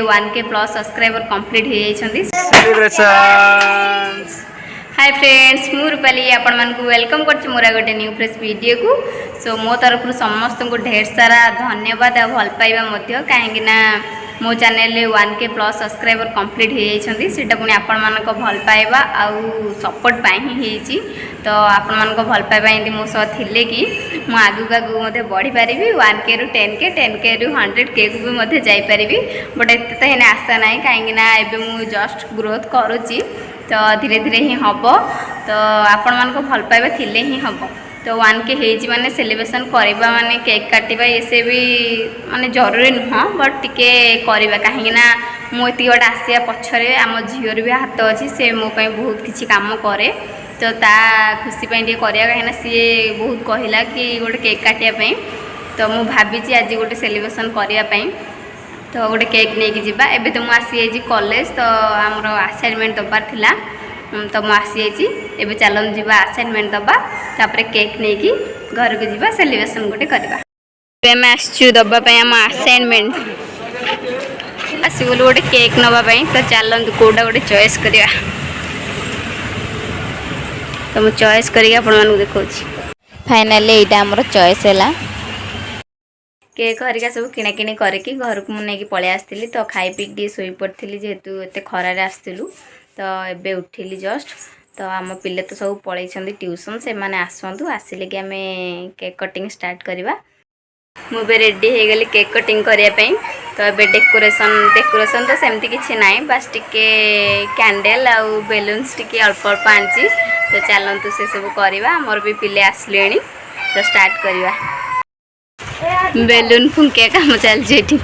1K plus subscriber complete हो जाइछंती। Celebrations. Hi friends, मु रूपाली आपण मानकु वेलकम करछि मोरा गोटे न्यू फ्रेश वीडियो को। सो मो तरफ समस्त को ढेर सारा धन्यवाद आ भल पाइबा मध्य काहेकि ना मो चैनल रे 1K प्लस सब्सक्राइबर कंप्लीट हो जाइछंती। सेटा पुनी आपण मानक भल पाइबा आ सपोर्ट पाई ही हेछि। तो आपण मानक भल पाइबा एंती मो सह थिले कि मु आगु आगु मते बढ़ी पारिबी 1K रु 10K 10K रु 100K को भी मते जाई पारिबी। बट एते त हेने आशा नाही काहेकि ना एबे मु जस्ट ग्रोथ करूची। तो धीरे धीरे ही हम तो आपण मान को भल पाइबा थिले ही हम। तो 1K हेजी माने सेलिब्रेशन करबा माने केक काटिबा एसे भी माने जरूरी नुह बट टिके करबा काहे ना मु एति गोटे आसिया पछरे आम झियोर भी हाथ अछि से मो पई बहुत किछि काम करे। तो ता खुशी पई टिके करिया काहे ना सी बहुत कहिला कि गोटे केक काटिया पई। तो मु भाबी छी आज गोटे सेलिब्रेशन करिया पई। तो गोटे केक नहीं कि जीवा एबे तो मु आसी जाइए कॉलेज। तो आमर असाइनमेंट दबार थिला तो मु आसी जाइए एबे चलन जीवा असाइनमेंट दबा तापर केक नहीं कि घर को जीवा सेलिब्रेशन गोटे करबा। एमे आसचु दबा पई हम असाइनमेंट आसी बोल गोटे केक नबा पई। तो चलन कोडा गोटे चॉइस करिया। तो मु चॉइस करिया आपण मानू देखौछि। फाइनली एटा हमर चॉइस हैला। केक हरिका सब किना किनी करके घर को मुझे पलि आसती। तो खाई पी टी शोई पड़ी जेहेतु एत खरारे आसलु। तो एबे उठिली जस्ट। तो आम पिले तो सब पलि ट्यूशन से माने आसतु आसिले कि आम केक कटिंग स्टार्ट करवा। मुझे रेडी हो गली केक कटिंग करने। तो ये डेकोरेशन तो सेमती किसी ना बास टिके कैंडल आउ बेलून्स टिके अल्प अल्प आनी। तो चलतु से सब करवा मोर भी पिले आसले। तो स्टार्ट करवा बेलून फुंकिया काम चलती।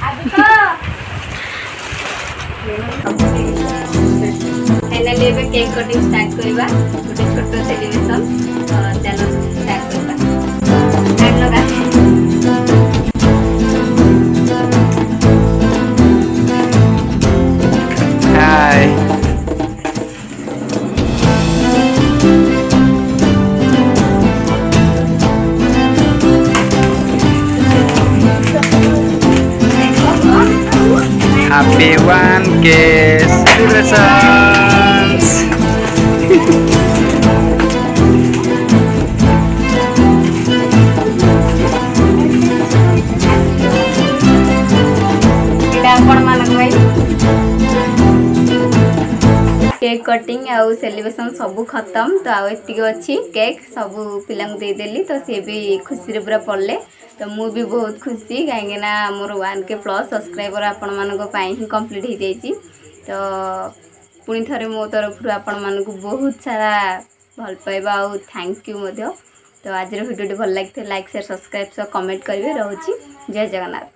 फाइनली केक कटिंग स्टार्ट करवा गोटे छोट सेलिब्रेशन। तो चलो स्टार्ट करवा। हाय Happy 1K celebrations. Cake cutting आउ सेलिब्रेशन सब खत्म। तो आउ एतिक अच्छी केक सब पिला देदेली। तो सी भी खुशी पूरा पड़े। तो मु भी बहुत खुशी कहीं मोर 1K प्लस सब्सक्राइबर आपण मानक ही कंप्लीट हो जाइए। तो पुणी थे मो तरफ आपण मानक बहुत सारा भल पाइबा आउ थैंक यू मध्य। तो आज वीडियो भल लगी लाइक शेयर सब्सक्राइब कमेंट करेंगे। रोची जय जगन्नाथ।